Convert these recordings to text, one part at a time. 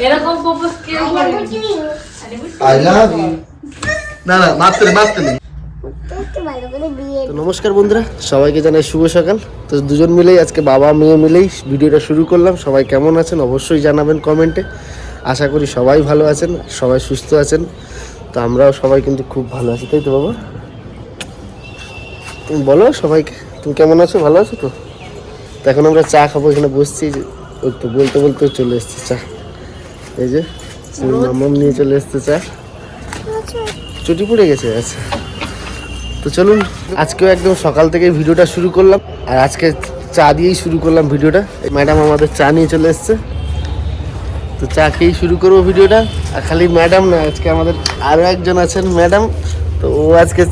এরকম প্রপোজ কেউ করে আই লাভ ইউ। না না মারতে নেই। তো নমস্কার বন্ধুরা, সবাইকে জানাই শুভ সকাল। তো দুজন মিলেই আজকে বাবা মেয়ে মিলেই ভিডিওটা শুরু করলাম। সবাই কেমন আছেন অবশ্যই জানাবেন কমেন্টে। আশা করি সবাই ভালো আছেন, সবাই সুস্থ আছেন। তো আমরাও সবাই কিন্তু খুব ভালো আছি, তাই তো বাবা? তুমি বলো সবাইকে তুমি কেমন আছো, ভালো আছো তো? তো এখন আমরা চা খাবো, এখানে বসছি। ওই তো বলতে বলতে চলে এসছে চা। এই যে মামাম নিয়ে চলে এসছে চা। চটি পড়ে গেছে। আচ্ছা, তো চলুন আজকেও একদম সকাল থেকে ভিডিওটা শুরু করলাম। আর আজকে চা দিয়েই শুরু করলাম ভিডিওটা। ম্যাডাম আমাদের চা নিয়ে চলে এসছে, তো চা খেয়েই শুরু করবো ভিডিওটা। আর খালি ম্যাডাম না, আজকে আমাদের আরও একজন আছেন ম্যাডাম। তো ও আজকে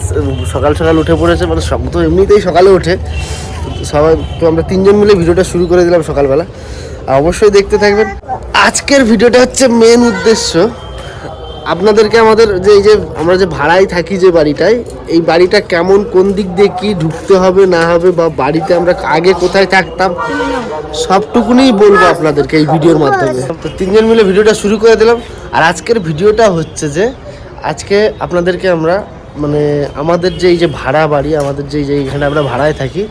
সকাল সকাল উঠে পড়েছে, মানে সব তো এমনিতেই সকালে ওঠে। সবাই তো আমরা তিনজন মিলে ভিডিওটা শুরু করে দিলাম সকালবেলা। আর অবশ্যই দেখতে থাকবেন। আজকের ভিডিওটা হচ্ছে মেন উদ্দেশ্য আপনাদেরকে আমাদের যে এই যে আমরা যে ভাড়ায় থাকি যে বাড়িটায়, এই বাড়িটা কেমন, কোন দিক দিয়ে কি ঢুকতে হবে না হবে, বা বাড়িতে আমরা আগে কোথায় থাকতাম সবটুকুনি বলবো আপনাদেরকে এই ভিডিওর মাধ্যমে। তো তিনজন মিলে ভিডিওটা শুরু করে দিলাম। আর আজকের ভিডিওটা হচ্ছে যে আজকে আপনাদেরকে আমরা মানে আমাদের যে এই যে ভাড়া বাড়ি, আমাদের যে এখানে আমরা ভাড়ায় থাকি,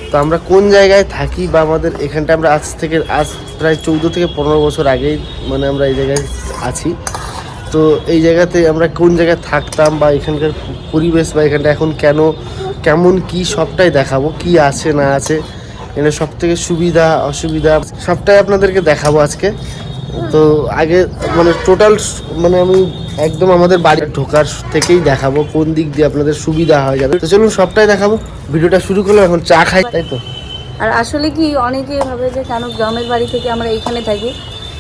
তো আমরা কোন জায়গায় থাকি, বা আমাদের এখানটা আমরা আজ প্রায় 14 থেকে 15 বছর আগেই মানে আমরা এই জায়গায় আছি। তো এই জায়গাতে আমরা কোন জায়গায় থাকতাম, বা এখানকার পরিবেশ, বা এখানটা এখন কেমন কি সবটাই দেখাবো। কি আছে না আছে এখানে, সব থেকে সুবিধা অসুবিধা সবটাই আপনাদেরকে দেখাবো আজকে। তো আগে মানে টোটাল মানে আমি একদম আমাদের বাড়ি ঢোকার থেকেই দেখাবো কোন দিক দিয়ে আপনাদের সুবিধা হয়ে যাবে। তো চলুন সবটাই দেখাবো। ভিডিওটা শুরু করলাম, এখন চা খাই, তাই তো? আর আসলে কি অনেকে ভাবে যে কেন গ্রামের বাড়ি থেকে আমরা এইখানে থাকি।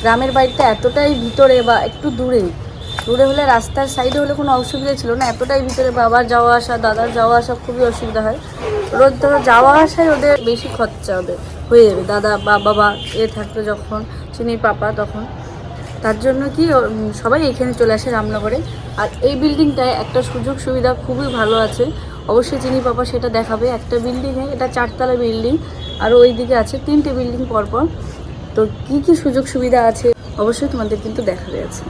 গ্রামের বাড়িটা এতটাই ভিতরে বা একটু দূরে হলে রাস্তার সাইডে হলে কোনো অসুবিধা ছিল না, এতটাই ভিতরে বাবার যাওয়া আসা দাদার যাওয়া আসা খুবই অসুবিধা হয়। রোজ ধরো যাওয়া আসায় ওদের বেশি খরচা হয়ে যাবে। দাদা বা বাবা থাকতো যখন চিনির পাপা, তখন তার জন্য কি সবাই এখানে চলে আসে রামনগরে। আর এই বিল্ডিংটায় একটা সুযোগ সুবিধা খুবই ভালো আছে, অবশ্যই চিনি পাপা সেটা দেখাবে। একটা বিল্ডিংয়ে এটা 4তলা বিল্ডিং, আর ওই দিকে আছে 3টে বিল্ডিং পরপর। তো কি সুযোগ সুবিধা আছে অবশ্যই তোমাদের কিন্তু দেখাবে আছে।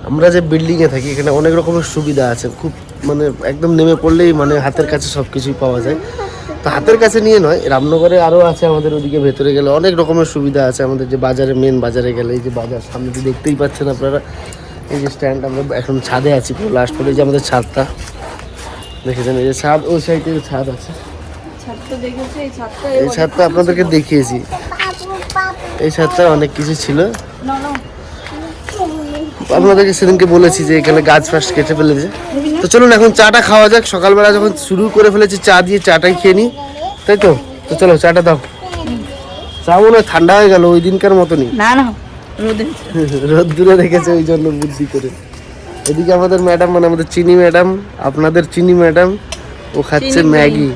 আমরা যে বিল্ডিংয়ে থাকি এখানে অনেক রকমের সুবিধা আছে, খুব মানে একদম নেমে পড়লেই মানে হাতের কাছে সব কিছুই পাওয়া যায়। তো হাতের কাছে নিয়ে নয়, রামনগরে আরও আছে, আমাদের ওদিকে ভেতরে গেলে অনেক রকমের সুবিধা আছে। আমাদের যে বাজারে, মেন বাজারে গেলে, এই যে বাজার সামনে দিয়ে দেখতেই পাচ্ছেন আপনারা, এই যে স্ট্যান্ড, আমরা এখন ছাদে আছি পুরো লাস্ট পরে। এই যে আমাদের ছাদটা দেখেছেন, এই যে ছাদ, ওই সাইডে ছাদ আছে, এই ছাদটা আপনাদেরকে দেখিয়েছি। এই ছাদটা অনেক কিছু ছিল, আপনাদেরকে সেদিনকে বলেছি যে এখানে গাছ ফাছ কেটে ফেলেছে। তো চলুন এখন চাটা খাওয়া যাক। সকালবেলা যখন শুরু করে ফেলেছি চা দিয়ে, চাটাই খেয়ে নিই, তাই তো? তো চলো চাটা দাও। চা মনে হয় ঠান্ডা হয়ে গেল ওই দিনকার মতনই। না রোদ দূরে রেখেছে ওই জন্য বুদ্ধি করে। এদিকে আমাদের ম্যাডাম, মানে আমাদের চিনি ম্যাডাম, আপনাদের চিনি ম্যাডাম, ও খাচ্ছে ম্যাগি।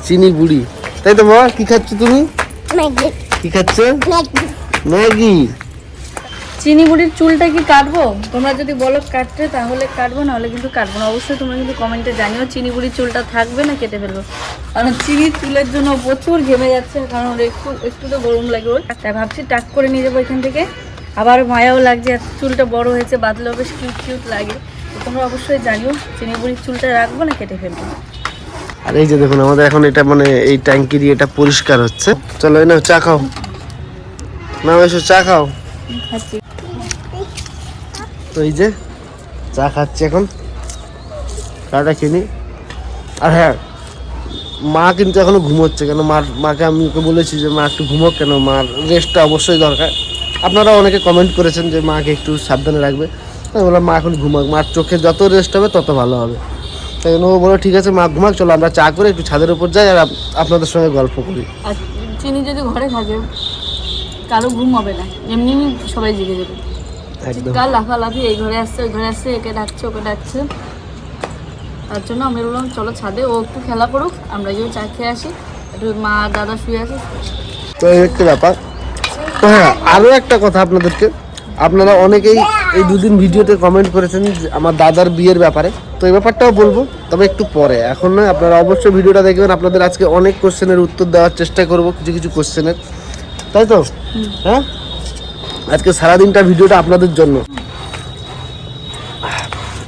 চিনি বুড়ি, তাই তো বাবা? কি খাচ্ছ তুমি? কি খাচ্ছ? ম্যাগি। চিনি বুড়ির চুলটা কি কাটবো? তোমরা যদি বলো কাটতে তাহলে কাটবো, নাহলে কিন্তু কাটবো না। অবশ্যই তোমরা কিন্তু কমেন্টে জানিও চিনি বুড়ির চুলটা থাকবে না কেটে ফেলবো। কারণ চিনির চুলের জন্য প্রচুর ঘেমে যাচ্ছে, কারণ একটু তো গরম লাগে ওর। তাই ভাবছি টাক করে নিয়ে যাবো এখান থেকে। আবার মায়াও লাগছে, চুলটা বড় হয়েছে, বাঁধলেও বেশ কিউট লাগে। তো তোমরা অবশ্যই জানিও চিনি বুড়ির চুলটা রাখবো না কেটে ফেলবো। আর এই যে দেখুন আমাদের এখন এটা মানে এই ট্যাঙ্কি দিয়ে এটা পরিষ্কার হচ্ছে। চলো এই নাও চা খাও, না এসো চা খাও। তো এই যে চা খাচ্ছি এখন, চাটা কিনি। আর হ্যাঁ, মা কিন্তু এখনো ঘুমোচ্ছে। কেন মাকে আমি ওকে বলেছি যে মা একটু ঘুমোক, কেন মার রেস্টটা অবশ্যই দরকার। আপনারা অনেকে কমেন্ট করেছেন যে মাকে একটু সাবধানে রাখবে। আমি বললাম মা এখন ঘুমাক, মার চোখে যত রেস্ট হবে তত ভালো হবে। তাই জন্য ও বলো ঠিক আছে মা ঘুমাক, চলো আমরা চা করে একটু ছাদের উপর যাই আর আপনাদের সঙ্গে গল্প করি। আর চিনি যদি ঘরে থাকে কারো ঘুম হবে না, এমনি সবাই জেগে যাবে। চিৎকার লাফালাফি, এই ঘরে আসছে ওই ঘরে আসছে, একে ডাকছে ওকে ডাকছে। তার জন্য আমি বললাম চলো ছাদে, ও একটু খেলা করুক, আমরা গিয়ে চা খেয়ে আসি। একটু মা দাদা শুয়ে আছে। তো এই একটা ব্যাপার। তো হ্যাঁ, আরও একটা কথা আপনাদেরকে, আপনারা অনেকেই এই দুদিন ভিডিওতে কমেন্ট করেছেন আমার দাদার বিয়ের ব্যাপারে। তো এই ব্যাপারটাও বলবো, তবে একটু পরে, এখন নয়। আপনারা অবশ্যই ভিডিওটা দেখবেন। আপনাদের আজকে অনেক কোশ্চেনের উত্তর দেওয়ার চেষ্টা করব, কিছু কোশ্চেনের, তাই তো? হ্যাঁ, আজকে সারাদিনটা ভিডিওটা আপনাদের জন্য।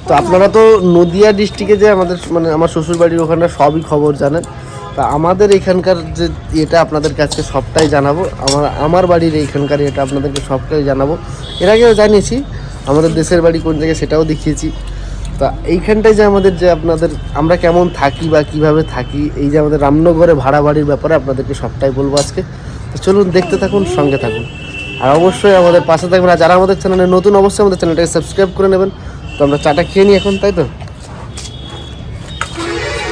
তো আপনারা তো নদিয়া ডিস্ট্রিক্টে যে আমাদের মানে আমার শ্বশুরবাড়ির ওখানটা সবই খবর জানেন। তা আমাদের এখানকার যে এটা আপনাদের কাছে সবটাই জানাবো। আমার বাড়ির এইখানকার এটা আপনাদেরকে সবটাই জানাবো। এর আগেও জানিয়েছি আমাদের দেশের বাড়ি কোন জায়গায় সেটাও দেখিয়েছি। তা এইখানটায় যে আমাদের যে আপনাদের আমরা কেমন থাকি বা কিভাবে থাকি, এই যে আমাদের রামনগরে ভাড়া বাড়ির ব্যাপারে আপনাদেরকে সবটাই বলবো আজকে। তো চলুন দেখতে থাকুন, সঙ্গে থাকুন, আর অবশ্যই আমাদের পাশে থাকবেন। আর যারা আমাদের চ্যানেলে নতুন অবশ্যই আমাদের চ্যানেলটাকে সাবস্ক্রাইব করে নেবেন। তো আমরা চাটা খেয়ে নিই এখন, তাই তো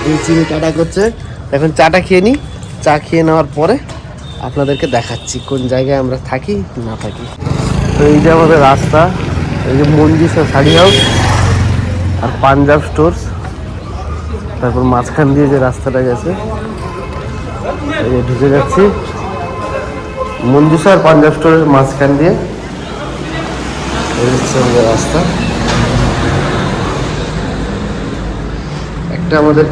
এই চিনি টাটা করছে, এখন চাটা খেয়ে নিই। চা খেয়ে নেওয়ার পরে আপনাদেরকে দেখাচ্ছি কোন জায়গায় আমরা থাকি না থাকি। তো এই যে আমাদের রাস্তা, এই যে মঞ্জিসা শাড়ি হাউস আর পাঞ্জাব স্টোর্স, তারপর মাঝখান দিয়ে যে রাস্তাটা গেছে এই যে ঢুকে যাচ্ছি মঞ্জুসা আর পাঞ্জাব স্টোরের মাঝখান দিয়ে। এই হচ্ছে আমাদের রাস্তা। একটা আমাদের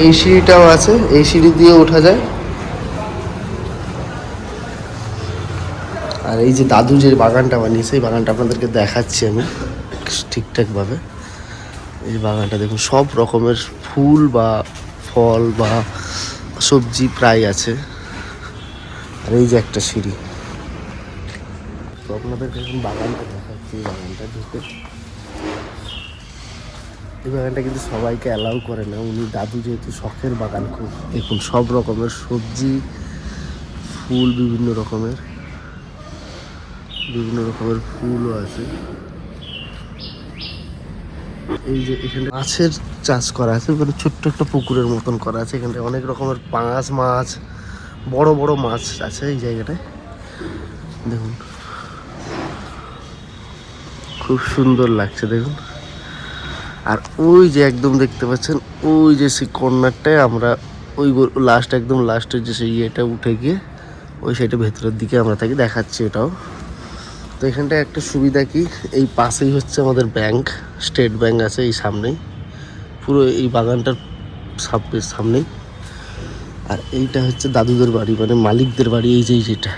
এই সিঁড়িটাও আছে, এই সিঁড়ি দিয়ে ওঠা যায়। আর এই যে দাদু যে বাগানটা বানিয়েছে, এই বাগানটা আপনাদেরকে দেখাচ্ছি আমি ঠিকঠাকভাবে। এই বাগানটা দেখুন, সব রকমের ফুল বা ফল বা সবজি প্রায় আছে। আর এই যে একটা সিঁড়ি। তো আপনাদেরকে এখন বাগানটা দেখাচ্ছি। এই বাগানটা ঢুকে, এই বাগানটা কিন্তু সবাইকে অ্যালাউ করে না। উনি দাদু যেহেতু শখের বাগান খুব, দেখুন সব রকমের সবজি ফুল, বিভিন্ন রকমের ফুলও আছে। এই যে এখানে মাছের চাষ করা আছে, মানে ছোট্ট একটা পুকুরের মতন করা আছে। এখানটায় অনেক রকমের পাঙাশ মাছ, বড় বড় মাছ আছে এই জায়গাটায়। দেখুন খুব সুন্দর লাগছে দেখুন। আর ওই যে একদম দেখতে পাচ্ছেন, ওই যে সেই কর্নারটায় আমরা ওই লাস্ট একদম লাস্টের যে সেই ইয়েটা উঠে গিয়ে ওই সাইডে ভেতরের দিকে আমরা থাকি, দেখাচ্ছি এটাও। তো এখানটায় একটা সুবিধা কি, এই পাশেই হচ্ছে আমাদের ব্যাংক, স্টেট ব্যাংক আছে এই সামনেই, পুরো এই বাগানটার সামনেই। আর এইটা হচ্ছে দাদুদের বাড়ি, মানে মালিকদের বাড়ি। এই যে যেটা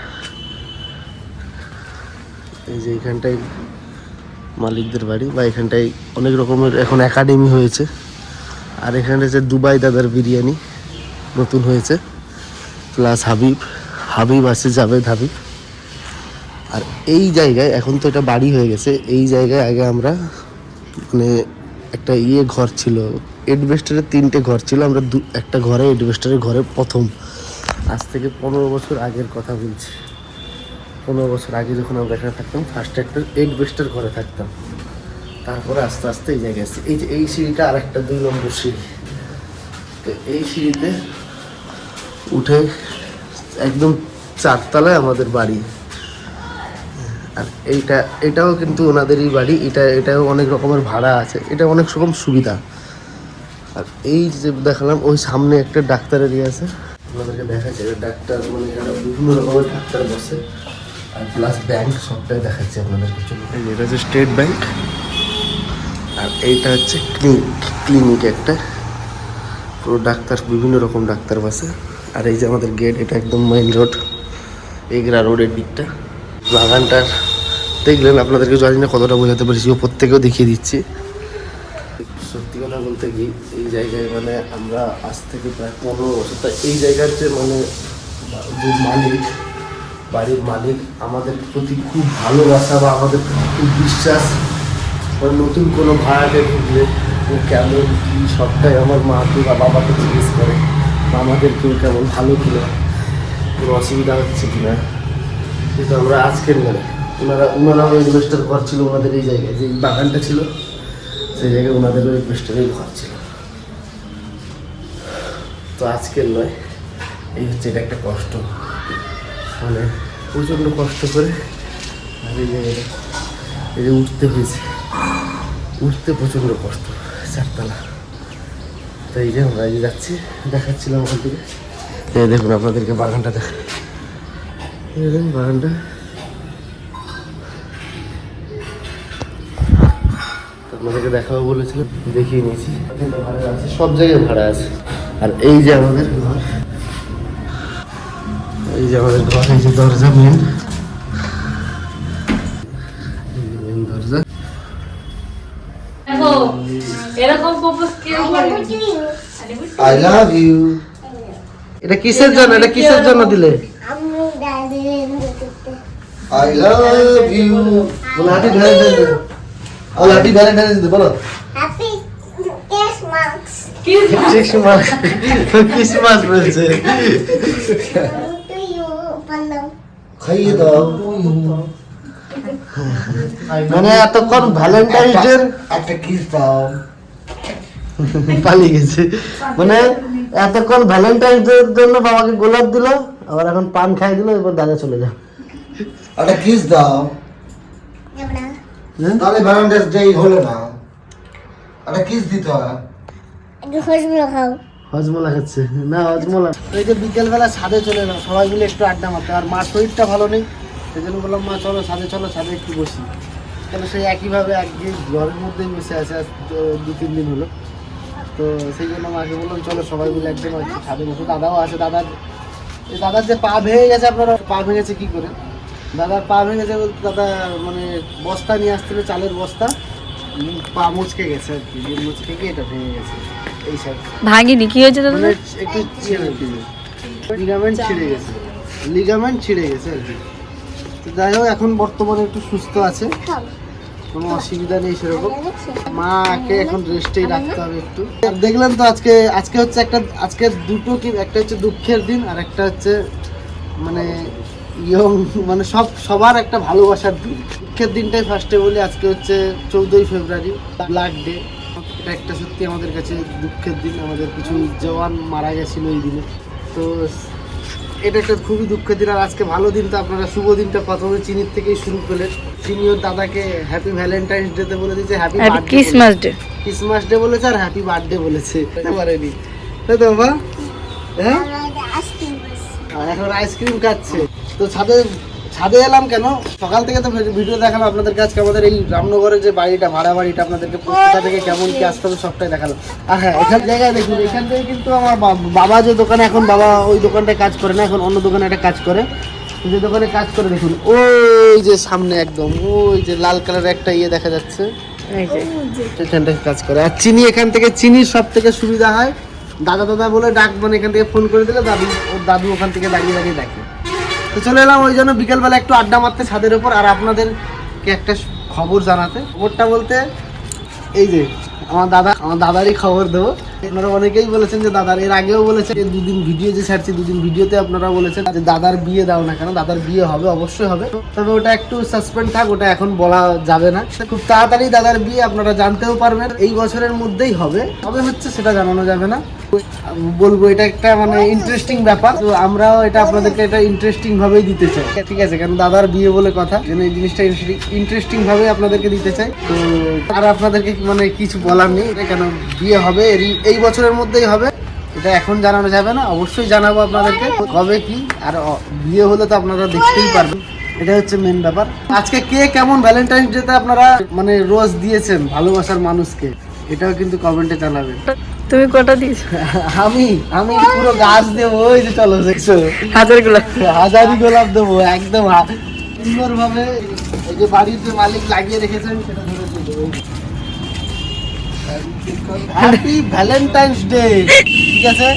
এই যে এইখানটায় মালিকদের বাড়ি, বা এখানটায় অনেক রকমের এখন একাডেমি হয়েছে। আর এখানে যে দুবাই দাদার বিরিয়ানি নতুন হয়েছে, প্লাস হাবিব আছে, জাভেদ হাবিব। আর এই জায়গায় এখন তো এটা বাড়ি হয়ে গেছে। এই জায়গায় আগে আমরা মানে একটা ঘর ছিল, এডভেস্টারের 3টে ঘর ছিল। আমরা একটা ঘরে এডভেস্টারের ঘরে প্রথম, আজ থেকে 15 বছর আগের কথা বলছি। 15 বছর আগে যখন আমরা এখানে থাকতাম, ফার্স্টে একটা এডভেস্টার ঘরে থাকতাম। তারপরে আস্তে আস্তে এই জায়গায় আসছে। এই যে এই সিঁড়িটা আর একটা 2 নম্বর সিঁড়ি। তো এই সিঁড়িতে উঠে একদম 4 তলায় আমাদের বাড়ি। আর এটাও কিন্তু ওনাদেরই বাড়ি। এটাও অনেক রকমের ভাড়া আছে, এটা অনেক রকম সুবিধা। আর এই যে দেখালাম ওই সামনে একটা ডাক্তারের আছে, আপনাদেরকে দেখাচ্ছে ডাক্তার, মানে এখানে বিভিন্ন রকমের ডাক্তার বসে। আর প্লাস ব্যাংক সবটাই দেখাচ্ছে আপনাদেরকে। চলুন, এটা হচ্ছে স্টেট ব্যাংক। আর এইটা হচ্ছে ক্লিনিক একটা, পুরো ডাক্তার, বিভিন্ন রকম ডাক্তার বসে। আর এই যে আমাদের গেট, এটা একদম মেইন রোড, এগরা রোডের দিকটা। বাগানটার দেখলেন, আপনাদেরকে জানি না কতটা বোঝাতে পারছি, ওপর থেকেও দেখিয়ে দিচ্ছি। সত্যি কথা বলতে কি, এই জায়গায় মানে আমরা আজ থেকে প্রায় 15 বছর, তাই এই জায়গার যে মানে যে মালিক, বাড়ির মালিক, আমাদের প্রতি খুব ভালোবাসা বা আমাদের খুব বিশ্বাস। নতুন কোনো ভাড়াটে ঢুকলে ও কেমন কী সবটাই আমার মাকে বা বাবাকে জিজ্ঞেস করে, বা আমাদেরকেও কেমন ভালো কিনা, কোনো অসুবিধা হচ্ছে কিনা। কিন্তু আমরা আজকের নয়, ওনারাও ইনভেস্টার ঘর ছিল ওনাদের এই জায়গায়, যে বাগানটা ছিল সেই জায়গায় ওনাদেরও ইনভেস্টারের ঘর ছিল। তো আজকের নয়, এই হচ্ছে এটা একটা কষ্ট, মানে প্রচণ্ড কষ্ট করে। আর এই জায়গাটা এই যে উঠতে প্রচণ্ড কষ্ট, 4 তলা। তো এই যে আমরা এই যাচ্ছি, দেখাচ্ছিলাম ওখান থেকে। দেখুন আপনাদেরকে বাগানটা দেখুন, বাগানটা আপনাদেরকে দেখাবো বলেছিলাম, দেখিয়ে নিয়েছি। ভাড়া আছে, সব জায়গায় ভাড়া আছে। আর এই যে আমাদের ঘর, এই যে দরজা মেন, এরকম প্রপোজ কেউ করে আই লাভ ইউ। এটা কিসের জন্য, এটা কিসের জন্য দিলে? I love you. বলো হ্যাপি ভ্যালেন্টাইন্স ডে। বলো হ্যাপি ভ্যালেন্টাইন্স ডে বলো। Happy Christmas. ক্রিসমাস, ক্রিসমাস বলছে। To you, Pando. খাইয়ে দাও। মানে এতক্ষণ ভ্যালেন্টাইন্স ডে একটা কিস দাও, পালিয়ে গেছে। মানে এতক্ষণ ভ্যালেন্টাইন্স ডে জন্য বাবাকে গোলাপ দিল, আবার এখন পান খাই দিল, এবার দাদা চলে যাও। একটা কিস দাও, Yabna. তাহলে ভ্যালেন্টাইন্স ডে হলো না। একটা কিস দিতে হয়। Hosmila khao. হজমোলা খাচ্ছে না, হজমোলা। এই যে বিকেলবেলা ছাদে চলে এলাম সবাই মিলে একটু আড্ডা মারতে, আর মার শরীরটা ভালো নেই, সেই জন্য বললাম মা চলো ছাদে, চলো ছাদে একটু বসি। তাহলে সেই একইভাবে একদিন ঘরের মধ্যেই বসে আছে, আজ 2-3 দিন হলো। তো সেই জন্য মাকে বললাম চলো সবাই মিলে একদম একটু ছাদে বসো। দাদাও আছে, দাদার যে পা ভেঙে গেছে, আপনারা পা ভেঙেছে কি করে? দাদার পা ভেঙেছে বলতে দাদা মানে বস্তা নিয়ে আসছিল, চালের বস্তা, পা মুচকে গেছে আর কি, মুচকে গিয়ে এটা ভেঙে গেছে এই সাইড। ভাগিনি কি হয়েছে দাদা? মানে একটু লিগামেন্ট ছিঁড়ে গেছে, লিগামেন্ট ছিঁড়ে গেছে আর কি। তো যাই হোক এখন বর্তমানে একটু সুস্থ আছে, কোনো অসুবিধা নেই সেরকম। মাকে এখন রেস্টেই রাখতে হবে একটু। আর দেখলেন তো আজকে হচ্ছে আজকে দুটো কি, একটা হচ্ছে দুঃখের দিন আর একটা হচ্ছে মানে মানে সবার একটা ভালোবাসার দিন। দুঃখের দিনটাই ফার্স্টে বলি, আজকে হচ্ছে 14ই ফেব্রুয়ারি, ব্ল্যাক ডে। এটা একটা সত্যি আমাদের কাছে দুঃখের দিন, আমাদের কিছু জওয়ান মারা গেছিল এই দিনে। তো এটা একটা খুবই দুঃখের দিন। আর আজকে ভালো দিন, তো আপনারা শুভ দিনটা প্রথমে চিনির থেকেই শুরু করলেন। চিনিও দাদাকে হ্যাপি ভ্যালেন্টাইন্স ডেতে বলে দিয়েছে, happy Christmas day, Christmas day বলেছে, আর হ্যাপি বার্থডে বলেছে। পারেনি তাই তো বাবা? হ্যাঁ, আর এখন আইসক্রিম খাচ্ছে। তো ছাদে এলাম কেন, সকাল থেকে তো ভিডিও দেখালাম আপনাদের কাছে, আমাদের এই রামনগরের যে বাড়িটা, ভাড়া বাড়িটা, আপনাদেরকে কোথা থেকে কেমন কি আসতে হবে সবটাই দেখালাম। আর হ্যাঁ, এখান জায়গায় দেখুন, এখান থেকে কিন্তু আমার বাবা যে দোকানে, এখন বাবা ওই দোকানটায় কাজ করে না, এখন অন্য দোকানে একটা কাজ করে। যে দোকানে কাজ করে দেখুন, ওই যে সামনে একদম ওই যে লাল কালারের একটা ইয়ে দেখা যাচ্ছে, সেখানটায় কাজ করে। আর চিনি, এখান থেকে চিনির সব থেকে সুবিধা হয়, দাদা বলে ডাক, মানে এখান থেকে ফোন করে দিলে দাদু ওখান থেকে দাঁড়িয়ে দেখে। তো চলে এলাম ওই জন্য বিকেলবেলা একটু আড্ডা মারতে ছাদের উপর, আর আপনাদেরকে একটা খবর জানাতে। খবরটা বলতে এই যে আমার দাদারই খবর দেবো। আপনারা অনেকেই বলেছেন যে দাদার, এর আগেও বলেছেন, 2 দিন ভিডিও যে ছাড়ছি, 2 দিন ভিডিওতে আপনারা বলেছেন যে দাদার বিয়ে দাও না কেন। দাদার বিয়ে হবে, অবশ্যই হবে, তবে ওটা একটু সাসপেন্ড থাক, ওটা এখন বলা যাবে না। খুব তাড়াতাড়ি দাদার বিয়ে আপনারা জানতেও পারবেন, এই বছরের মধ্যেই হবে। কবে হচ্ছে সেটা জানানো যাবে না, বলবো। এটা একটা মানে ইন্টারেস্টিং ব্যাপার, তো আমরাও এটা আপনাদেরকে এটা ইন্টারেস্টিং ভাবেই দিতে চাই, ঠিক আছে? কারণ দাদার বিয়ে বলে কথা, যেন এই জিনিসটা ইন্টারেস্টিং ভাবে আপনাদেরকে দিতে চাই। তো আর আপনাদেরকে মানে কিছু বলার নেই, কেন বিয়ে হবে এই বছরের মধ্যেই হবে, এটা এখন জানানো যাবে না, অবশ্যই জানাবো আপনাদেরকে কবে কি। আর বিয়ে হলে তো আপনারা দেখতেই পারবেন, এটা হচ্ছে মেন ব্যাপার। আজকে কে কেমন ভ্যালেন্টাইন্স ডেতে আপনারা মানে রোজ দিয়েছেন ভালোবাসার মানুষকে, এটাও কিন্তু কমেন্টে জানাবেন। তুমি কটা দিয়েছো? আমি পুরো গাছ দেবো, ওই যে চলো দেখছো, হাজারি গোলাপ দেবো একদম সুন্দর ভাবে। এই যে বাড়ির যে মালিক লাগিয়ে রেখেছেন সেটা ধরে দিয়ে দেবো। হ্যাপি ভ্যালেন্টাইন্স ডে, ঠিক আছে?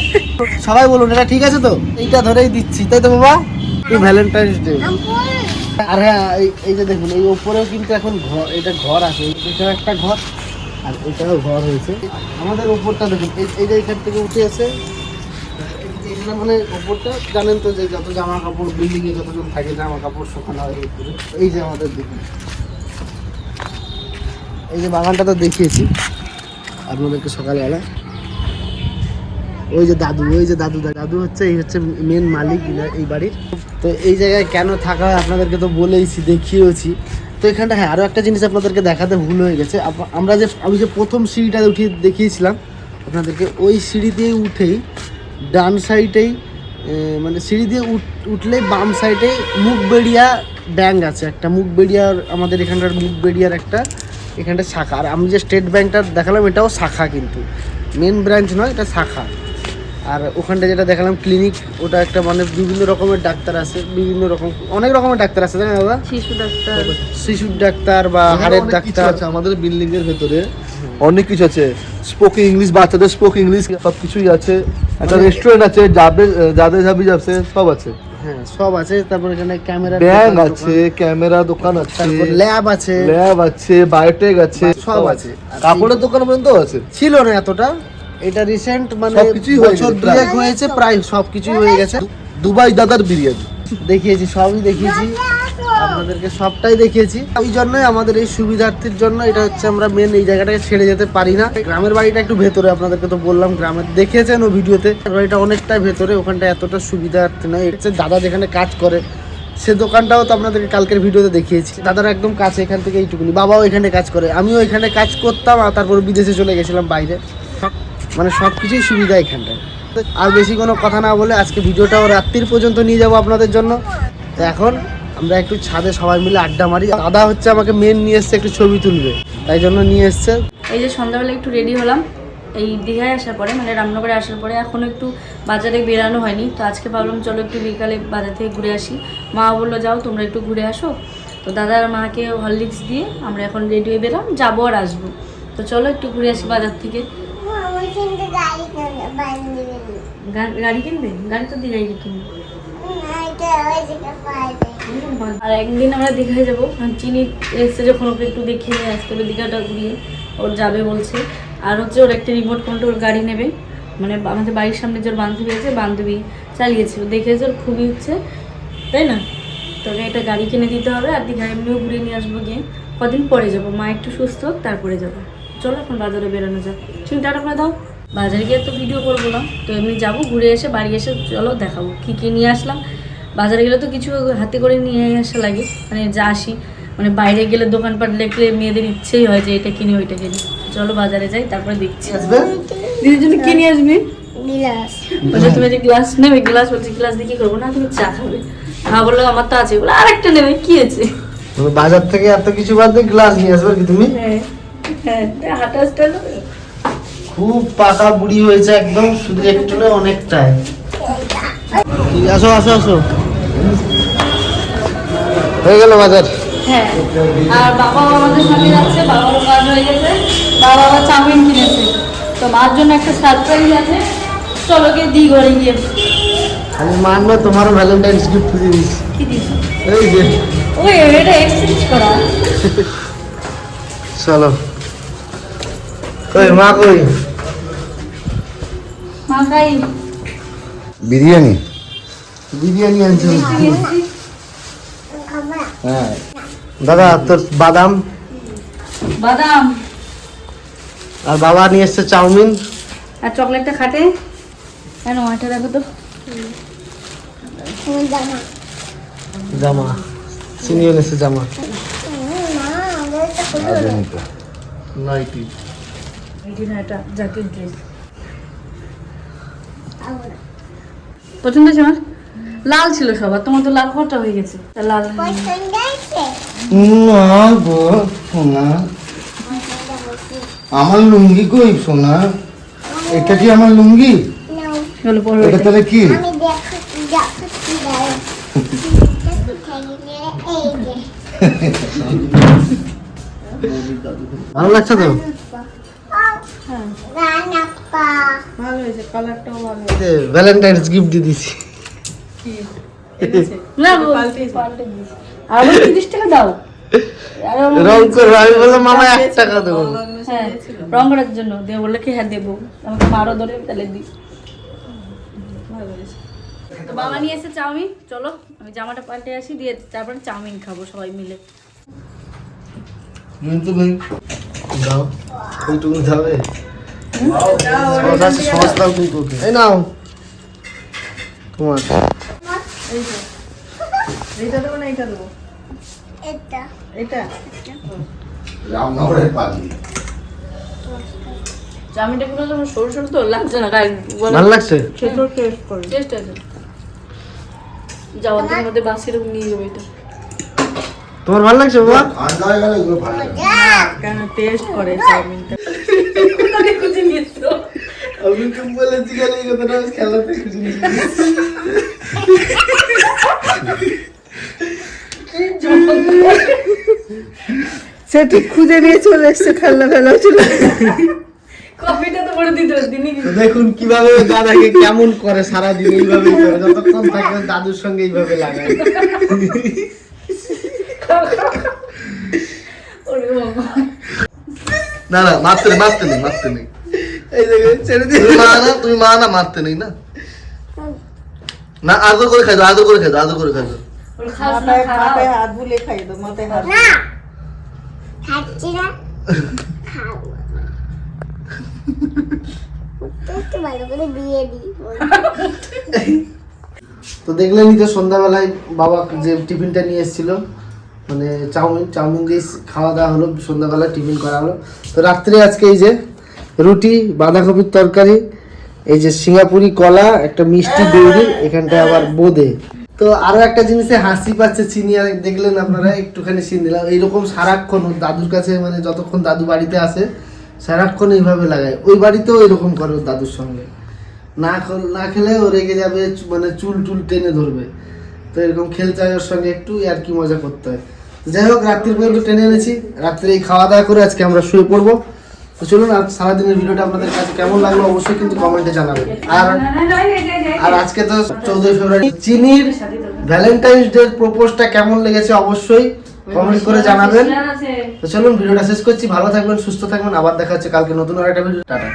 সবাই বলুন এটা ঠিক আছে তো? এইটা ধরেই দিচ্ছি, তাই তো বাবা? Valentine's day. আর হ্যাঁ, এই যে দেখুন, এই ওপরেও কিন্তু এখন এটা ঘর আছে, এটাও একটা ঘর, আর এটাও ঘর হয়েছে। আমাদের ওপরটা দেখুন, এই যে এখান থেকে উঠে আছে, এখানে মানে ওপরটা জানেন তো, যে যত জামা কাপড় বিল্ডিং এ যতজন থাকে, জামা কাপড় শুকানো হয় উপরে। এই যে আমাদের দেখুন, এই যে বাগানটা তো দেখিয়েছি আপনাদেরকে সকালবেলা। ওই যে দাদু হচ্ছে, এই হচ্ছে মেন মালিক এই বাড়ির। তো এই জায়গায় কেন থাকা হয় আপনাদেরকে তো বলেইছি, দেখিয়েওছি। তো এখানটা হ্যাঁ, আরও একটা জিনিস আপনাদেরকে দেখাতে ভুল হয়ে গেছে। আমি যে প্রথম সিঁড়িটা উঠিয়ে দেখিয়েছিলাম আপনাদেরকে, ওই সিঁড়ি দিয়ে উঠেই ডান সাইডেই মানে সিঁড়ি দিয়ে উঠলেই বাম সাইডে মুখবেড়িয়া ব্যাংক আছে একটা, মুখবেড়িয়ার, আমাদের এখানকার মুখবেড়িয়ার একটা এখানটা শাখা। আর আমি যে স্টেট ব্যাংকটা দেখালাম, এটাও শাখা, কিন্তু মেন ব্রাঞ্চ নয়, এটা শাখা। আর ওখানটা যেটা দেখালাম ক্লিনিক, ওটা একটা মানে বিভিন্ন রকমের ডাক্তার আছে, বিভিন্ন রকম অনেক রকমের ডাক্তার আছে তাই না দাদা? শিশু ডাক্তার, শিশুর ডাক্তার বা হাড়ের ডাক্তার আছে আমাদের বিল্ডিং এর ভেতরে, অনেক কিছু আছে। স্পোকিং ইংলিশ, বাচ্চাদের স্পোকিং ইংলিশ সব কিছুই আছে। একটা রেস্টুরেন্ট আছে, যাদের আছে সব আছে। হ্যাঁ সব আছে। তারপর এখানে ক্যামেরা ব্যাগ আছে, ক্যামেরা দোকান আছে, তারপর ল্যাব আছে, বায়োটেক আছে, সব আছে। কাপড়ের দোকান পর্যন্ত আছে। ছিল না এতটা, এটা রিসেন্ট মানে সবকিছুই হয়ে বছর গেছে দুয়েক হয়েছে, প্রায় সবকিছুই হয়ে গেছে। দুবাই দাদার বিরিয়ানি দেখিয়েছি, সবই দেখিয়েছি আপনাদেরকে, সবটাই দেখিয়েছি। ওই জন্যই আমাদের এই সুবিধার্থীর জন্য এটা হচ্ছে আমরা মেন এই জায়গাটাকে ছেড়ে যেতে পারি না। গ্রামের বাড়িটা একটু ভেতরে, আপনাদেরকে তো বললাম গ্রামের, দেখেছেন ও ভিডিওতে, বাড়িটা অনেকটাই ভেতরে, ওখানটা এতটা সুবিধার্থী নয়। এটা হচ্ছে দাদা যেখানে কাজ করে সে দোকানটাও তো আপনাদেরকে কালকের ভিডিওতে দেখিয়েছি। দাদার একদম কাছে, এখান থেকে এইটুকুনি। বাবাও এখানে কাজ করে, আমিও এখানে কাজ করতাম, আর তারপর বিদেশে চলে গেছিলাম বাইরে। মানে সব কিছুই সুবিধা এখানটায়। আর বেশি কোনো কথা না বলে আজকে ভিডিওটাও রাত্রির পর্যন্ত নিয়ে যাব আপনাদের জন্য। তো এখন আমরা একটু ছাদে সবাই মিলে আড্ডা মারি। দাদা হচ্ছে আমাকে মেন নিয়ে এসছে একটু ছবি তুলবে, তাই জন্য নিয়ে এসছে। এই যে সন্ধ্যাবেলা একটু রেডি হলাম এই দীঘায় আসার পরে, মানে রামনগরে আসার পরে। এখনও একটু বাজারে বেরানো হয়নি, তো আজকে ভাবলাম চলো একটু বিকালে বাজার থেকে ঘুরে আসি। মা বললো যাও তোমরা একটু ঘুরে আসো। তো দাদা আর মাকে হরলিক্স দিয়ে আমরা এখন রেডি হয়ে বেরাম, যাবো আর আসবো। তো চলো একটু ঘুরে আসি বাজার থেকে। আমার কিন্তু গাড়ি কিনবে, বান্ধবী গাড়ি কিনবে? গাড়ি তো দীঘায় কিনবে। এটা ওই জায়গা পাইবে। আর একদিন আমরা দীঘায় যাবো, চিনি এসছে যখন ওকে একটু দেখিয়ে নিয়ে আসতে হবে, দীঘাটা ঘুরিয়ে ওর যাবে বলছে। আর হচ্ছে ওর একটা রিমোট কন্ট্রোল গাড়ি নেবে, মানে আমাদের বাড়ির সামনে যে ওর বান্ধবী আছে, বান্ধবী চালিয়েছে, দেখেছে ওর খুবই ইচ্ছে, তাই না? তবে এটা গাড়ি কিনে দিতে হবে। আর দীঘায় এমনিও ঘুরিয়ে নিয়ে আসবো গিয়ে, কদিন পরে যাবো, মা একটু সুস্থ হোক তারপরে যাবো। চলো এখন বাজারে বেরোনো যাক। চিন্তাটা করে দাও, বাজারে গিয়ে তো ভিডিও করবো না, তো এমনি যাবো, ঘুরে এসে বাড়ি এসে চলো দেখাবো কী কী নিয়ে আসলাম। বাজারে গেলে তো কিছু হাতে করে নিয়ে আসা লাগে, মানে যা আসি, মানে বাইরে গেলে দোকানপাট দেখলে মেয়েদের ইচ্ছেই হয় যে এটা কিনি ওইটা কিনি। চলো বাজারে যাই, তারপরে দেখছি। দিদির জন্য কি নিয়ে আসবি? গ্লাস। বলছে তুমি যে গ্লাস নেবে, গ্লাস বলছি গ্লাস দিয়ে কি করবো, না তুমি চা খাবে। মা বললো আমার তো আছে, বলে আরেকটা নেবে, কি আছে? তুমি বাজার থেকে এত কিছু বাদ দিয়ে গ্লাস নিয়ে আসবে কি তুমি? হ্যাঁ হ্যাঁ, হাঁটা স্টাইল। খুব পাকা বুড়ি হয়েছে একদম, শুধু একটু না অনেকটাই। আসো আসো আসো, হয়ে গেল বাজার। হ্যাঁ, আর বাবাও আমাদের সঙ্গে যাচ্ছে, বাবারও কাজ হয়ে গেছে, বাবা আবার চাউমিন কিনেছে। তো মার জন্য একটা সারপ্রাইজ আছে, চলো গিয়ে দিই ঘরে গিয়ে। আমি মার না, তোমারও ভ্যালেন্টাইন্স গিফট দিয়ে দিচ্ছি। কি দিস? এই যে ওই এটা এক্সচেঞ্জ করা। চলো। কই মা কই? মা খাই বিরিয়ানি। বিরিয়ানি আনছি। খাবা? হ্যাঁ, দাদা তোর বাদাম, বাদাম আর বাবা নিয়ে এসছে চাউমিন। আর চকলেটটা খাটে কেন? এটা দেখো তো, তুমি জামা। জামা, চিনিও নিয়েছে জামা, না, আমাদের তো খুব আধুনিকা। নাইটি। এটা জ্যাকেট ড্রেস আবার। পছন্দ হয়েছে আমার? লাল ছিল সবার, তোমার তো লাল ঘরটা হয়ে গেছে, তা লাল পছন্দ হয়েছে? না গো সোনা, আমার লুঙ্গি কই সোনা? এটা কি আমার লুঙ্গি? নাও। হলো পরে এটা তাহলে কি? আমি দেখাচ্ছি দাঁড়াও। এই যে। ভালো লাগছে তো? রানাপ্পা। ভালো হয়েছে, কালারটাও ভালো। ভ্যালেন্টাইন্স গিফট দিয়ে দিছি। না পাল্টে দিস। আর 30 টাকা দাও। আর রং করবো, আমি বললাম মামা 1 টাকা দেবো। হ্যাঁ, রং করার জন্য দিয়ে বললো কি হ্যাঁ দেবো, আমাকে মারও ধরে তাহলে দিই। তো বাবা নিয়ে এসে চাউমিন, চলো আমি জামাটা পাল্টে আসি, দিয়ে তারপরে চাউমিন খাবো সবাই মিলে। কিন্তু ভাই দাও, এইটুকু যাবে। সস দাও কিন্তু ওকে। এই নাও তোমার। এইটা দেবো না এইটা দেবো? এটা। এটা রামনগরের পাগলি। চাউমিনটা পুরো তোমার সরু সরু তো লাগছে না, গায়ে ভালো লাগছে? টেস্ট আছে। যাওয়ার দিনের মধ্যে বাসির নিয়ে যাবো এটা। তোমার ভালো লাগছে বাবা? ঠান্ডা হয়ে গেলে এগুলো ভালো লাগে। কেন টেস্ট করে চাউমিনটা? খুঁজে নিয়েছো আমি তো বলেছি কেন এই কথাটা খেলাতে খুশি সে ঠিক খুঁজে নিয়ে চলে এসছে, খেলনা ফেলা ছিল। কপিটা তো বড় দিত দিনই। দেখুন কিভাবে দাদাকে কেমন করে সারাদিন এইভাবেই করে, যতক্ষণ থাকে দাদুর সঙ্গে এইভাবে লাগায়। ওরে বাবা, না না মারতে নেই, মারতে নেই, মারতে নেই। এই দেখো ছেড়ে দিয়ে তুমি মা না, মারতে নেই না। না আদর করে খাই দাও, আদর করে খাই দাও, আদর করে খাই দাও। ওর খাস না, মাথায় হাত বুলে খাই দাও, মাথায় হাত। না খাচ্ছি না, খাবো একটু ভালো করে দিয়ে দিই। তো দেখলেনই তো সন্ধ্যাবেলায় বাবা যে টিফিনটা নিয়ে এসেছিল, মানে চাউমিন দিয়ে খাওয়া দাওয়া হলো, সন্ধ্যাবেলা টিফিন করা হলো। তো রাত্রে আজকে এই যে রুটি, বাঁধাকপির তরকারি, এই যে সিঙ্গাপুরি কলা, একটা মিষ্টি দই, এখানটায় আবার বোঁদে। তো আরো একটা জিনিসে হাসি পাচ্ছে চিনি, আর দেখলেন আপনারা একটুখানি চিনি দিলাম। এইরকম সারাক্ষণ ওর দাদুর কাছে, মানে যতক্ষণ দাদু বাড়িতে আসে সারাক্ষণ এইভাবে লাগায়। ওই বাড়িতেও এরকম করে ওর দাদুর সঙ্গে, না খেলে ও রেগে যাবে, মানে চুল টেনে ধরবে। তো এরকম খেলতে হয় ওর সঙ্গে, একটু আর কি মজা করতে হয়। যাই হোক, রাত্রির পর্যন্ত টেনে এনেছি, রাত্রে এই খাওয়া দাওয়া করে আজকে আমরা শুয়ে পড়বো। তো চলুন, আজ সারাদিনের ভিডিওটা আপনাদের কাছে কেমন লাগলো অবশ্যই কিন্তু কমেন্টে জানাবেন। আর আজকে তো 14 ফেব্রুয়ারি, চিনির ভ্যালেন্টাইন্স ডে প্রপোজটা কেমন লেগেছে অবশ্যই কমেন্ট করে জানাবেন। তো চলুন ভিডিওটা শেষ করছি, ভালো থাকবেন, সুস্থ থাকবেন, আবার দেখা হচ্ছে কালকে নতুন আর একটা ভিডিও। টাটা।